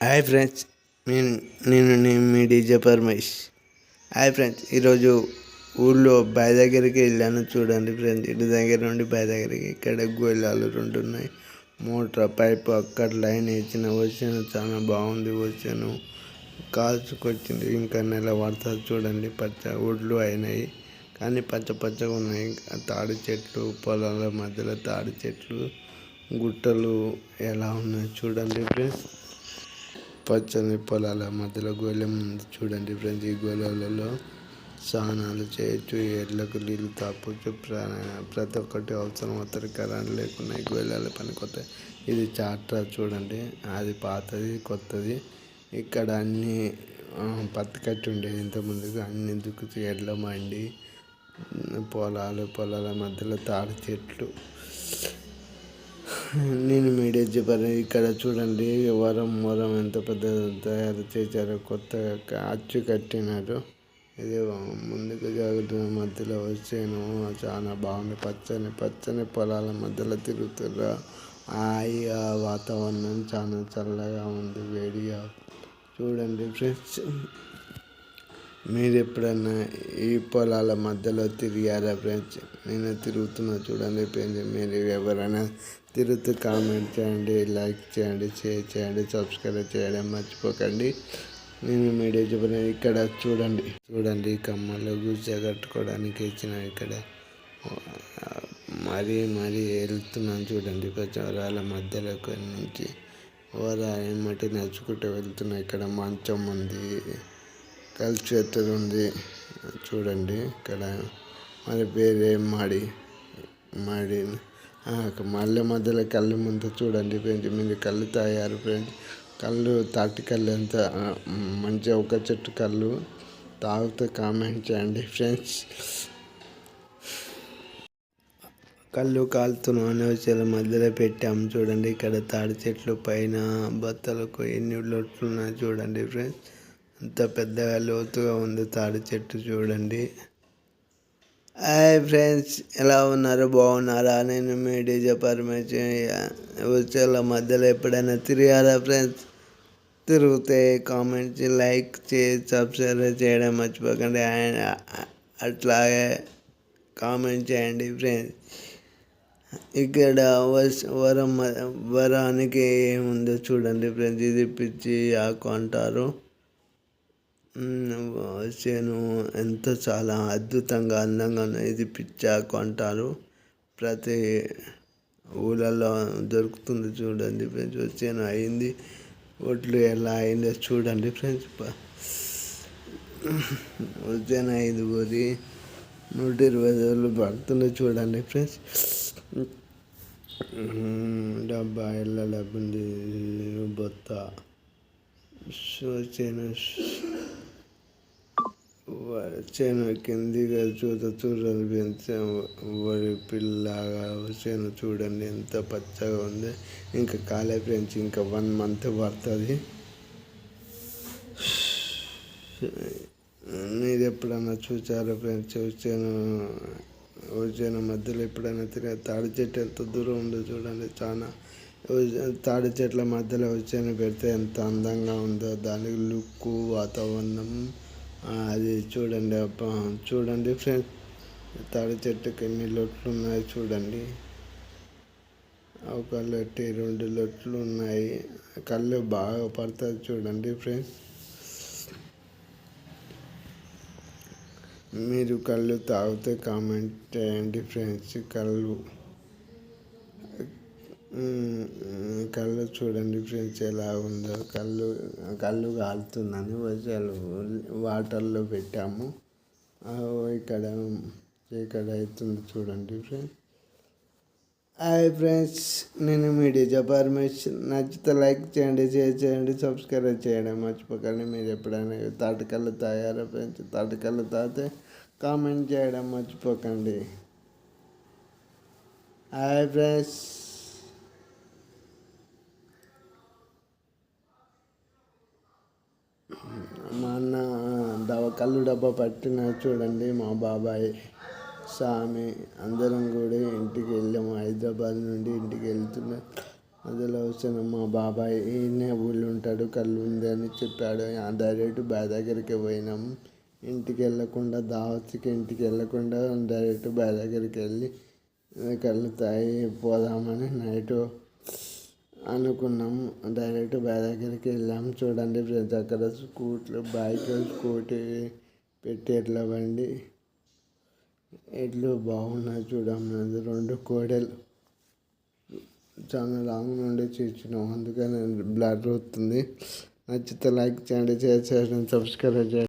Hi friends, నేను మీ DJ Paramesh. Hi friends, ఈరోజు ఊళ్ళో బావి దగ్గరికి వెళ్ళాను. చూడండి ఫ్రెండ్స్, ఇంటి దగ్గర నుండి బావి దగ్గరికి ఇక్కడ గోళాలు 2 ఉన్నాయి. మోటార్ పైపు అక్కడ లైన్ వేసిన వచ్చాను. చాలా బాగుంది. వచ్చాను కాల్చుకొచ్చింది. ఇంకా నెల పడుతుంది. చూడండి, పచ్చ ఊళ్ళు అయినాయి కానీ పచ్చ పచ్చగా ఉన్నాయి. తాడి చెట్లు, పొలాల మధ్యలో తాడి చెట్లు, గుట్టలు ఎలా ఉన్నాయి చూడండి ఫ్రెండ్స్. పచ్చని పొలాల మధ్యలో గోళం ఉంది చూడండి ఫ్రెండ్స్. ఈ గోళాలలో స్నానాలు చేయొచ్చు, ఎడ్లకు నీళ్ళు తాపొచ్చు. ప్రతి ఒక్కటి అవసరం అవుతుంది. కరెంట్ లేకుండా ఈ గోళాల పని కొత్త. ఇది చార్టర్ చూడండి, అది పాతది కొత్తది. ఇక్కడ అన్నీ పత్తి కట్టి ఉండేది ఇంతకుముందుకు. అన్ని దుక్కుతూ ఎడ్ల మండి, పొలాల మధ్యలో తాడి చెట్లు. నేను మీడియా చెప్పాను. ఇక్కడ చూడండి, వరం ఎంత పెద్ద తయారు చేశారో. కొత్తగా అచ్చు కట్టినారు. ఇది ముందుకు జరుగుతున్న మధ్యలో వచ్చాను. చాలా బాగుంది. పచ్చని పొలాల మధ్యలో తిరుగుతుర్రా. హాయిగా వాతావరణం చాలా చల్లగా ఉంది, వేడిగా. చూడండి ఫ్రెండ్స్, మీరు ఎప్పుడన్నా ఈ పొలాల మధ్యలో తిరిగారా ఫ్రెండ్స్? నేను తిరుగుతున్నా చూడండి ఫ్రెండ్స్. మీరు ఎవరైనా తిరుగుతూ కామెంట్ చేయండి, లైక్ చేయండి, షేర్ చేయండి, సబ్స్క్రైబ్ చేయడం మర్చిపోకండి. నేను మీడియా చెప్పిన ఇక్కడ చూడండి కమ్మలు గుజ్జ కట్టుకోవడానికి ఇచ్చిన. ఇక్కడ మరీ వెళ్తున్నాను చూడండి. వరాల మధ్యలో నుంచి మట్టి నడుచుకుంటూ వెళ్తున్నా. ఇక్కడ మంచం ఉంది, కలిసి చెట్టు ఉంది చూడండి. ఇక్కడ మరి వేరే మళ్ళీ మధ్యలో కళ్ళు ముందు చూడండి ఫ్రెండ్స్. మీరు కళ్ళు తాగారు ఫ్రెండ్స్. కళ్ళు తాటి కళ్ళు ఎంత మంచిగా ఒక చెట్టు కళ్ళు తాగుతూ కామెంట్ చేయండి ఫ్రెండ్స్. కళ్ళు కాలుతున్నాం అనే విషయాల మధ్యలో పెట్టాము చూడండి. ఇక్కడ తాడి చెట్లు పైన బత్తలకు ఎన్ని లొట్లున్నాయి చూడండి ఫ్రెండ్స్. అంత పెద్దగా లోతుగా ఉంది తాడి చెట్టు చూడండి. హాయ్ ఫ్రెండ్స్, ఎలా ఉన్నారు? బాగున్నారా? నేను మీ డీజే పరమేష్. వచ్చేళ్ళ మధ్యలో ఎప్పుడైనా తిరిగారా ఫ్రెండ్స్? తిరిగితే కామెంట్, లైక్ చేసి సబ్స్క్రైబ్ చేయడం మర్చిపోకండి. అట్లాగే కామెంట్ చేయండి ఫ్రెండ్స్. ఇక్కడ వరానికి ఏముందో చూడండి ఫ్రెండ్స్. ఇది పిచ్చి ఆకు అంటారు. చేను ఎంత చాలా అద్భుతంగా అందంగా ఉన్నాయి. ఇది పిచ్చాకు అంటారు. ప్రతి ఊళ్ళలో దొరుకుతుంది చూడండి ఫ్రెండ్స్. వచ్చాను అయింది. ఒట్లు ఎలా అయిందో చూడండి ఫ్రెండ్స్. వచ్చాను 5 కోరి 120 రోజులు పడుతుంది చూడండి ఫ్రెండ్స్. డబ్బా డబ్బుంది, బొత్త చేను కిందిగా చూడాలి పెంచాము. వరి పిల్లగా చేను చూడండి ఎంత పచ్చగా ఉంది. ఇంకా కాలే ఫ్రెండ్స్, ఇంకా 1 మంత్ పడుతుంది. మీరు ఎప్పుడన్నా చూసారా ఫ్రెండ్స్? వచ్చాను మధ్యలో ఎప్పుడైనా తిరిగి తాడి చెట్టు ఎంత దూరం ఉందో చూడండి. చాలా తాడి చెట్ల మధ్యలో వచ్చాను పెడితే ఎంత అందంగా ఉందో. దానికి లుక్, వాతావరణం అది చూడండి ఫ్రెండ్స్. తాడి చెట్టుకి ఎన్ని లొట్లు ఉన్నాయి చూడండి. ఒక లొట్టి 2 లొట్లు ఉన్నాయి. కళ్ళు బాగా పడుతుంది చూడండి ఫ్రెండ్స్. మీరు కళ్ళు తాగితే కామెంట్ చేయండి ఫ్రెండ్స్. కళ్ళు చూడండి ఫ్రెండ్స్ ఎలా ఉందో. కళ్ళు కాలుతుందని వాటర్లో పెట్టాము. ఇక్కడ అవుతుంది చూడండి ఫ్రెండ్స్. హాయ్ ఫ్రెండ్స్, నేను మీ డీజే పరమేష్. నచ్చితే లైక్ చేయండి, షేర్ చేయండి, సబ్స్క్రైబ్ చేయడం మర్చిపోకండి. మీరు ఎప్పుడైనా తాటికల్లు తాగారా ఫ్రెండ్స్? తాటికల్లు తాగితే కామెంట్ చేయడం మర్చిపోకండి. Hi friends. మా అన్న కళ్ళు డబ్బా పట్టిన చూడండి. మా బాబాయ్ స్వామి అందరం కూడా ఇంటికి వెళ్ళాము. హైదరాబాద్ నుండి ఇంటికి వెళ్తున్నా. అందులో వచ్చిన మా బాబాయ్ ఈయనే ఊళ్ళో ఉంటాడు, కళ్ళు ఉంది అని చెప్పాడు. డైరెక్ట్ బాయ్ దగ్గరికి పోయినాము. ఇంటికి వెళ్ళకుండా దావత్కి ఇంటికి వెళ్ళకుండా డైరెక్ట్ బాయ్ దగ్గరికి వెళ్ళి కళ్ళు తాగి పోదామని నైట్ అనుకున్నాము. డైరెక్ట్ బాయ్ దగ్గరికి వెళ్ళాము. చూడండి ఫ్రెండ్స్, అక్కడ బైక్ స్కూటీ పెట్టి ఎడ్ల బండి ఎడ్లు బాగున్నాయి చూడమన్నది. 2 కోడలు చాలా లాంగ్ నుండి చూసినాం, అందుకని బ్లర్ అవుతుంది. నచ్చితే లైక్ చేయండి, షేర్ చేయండి, సబ్స్క్రైబ్ చేయండి.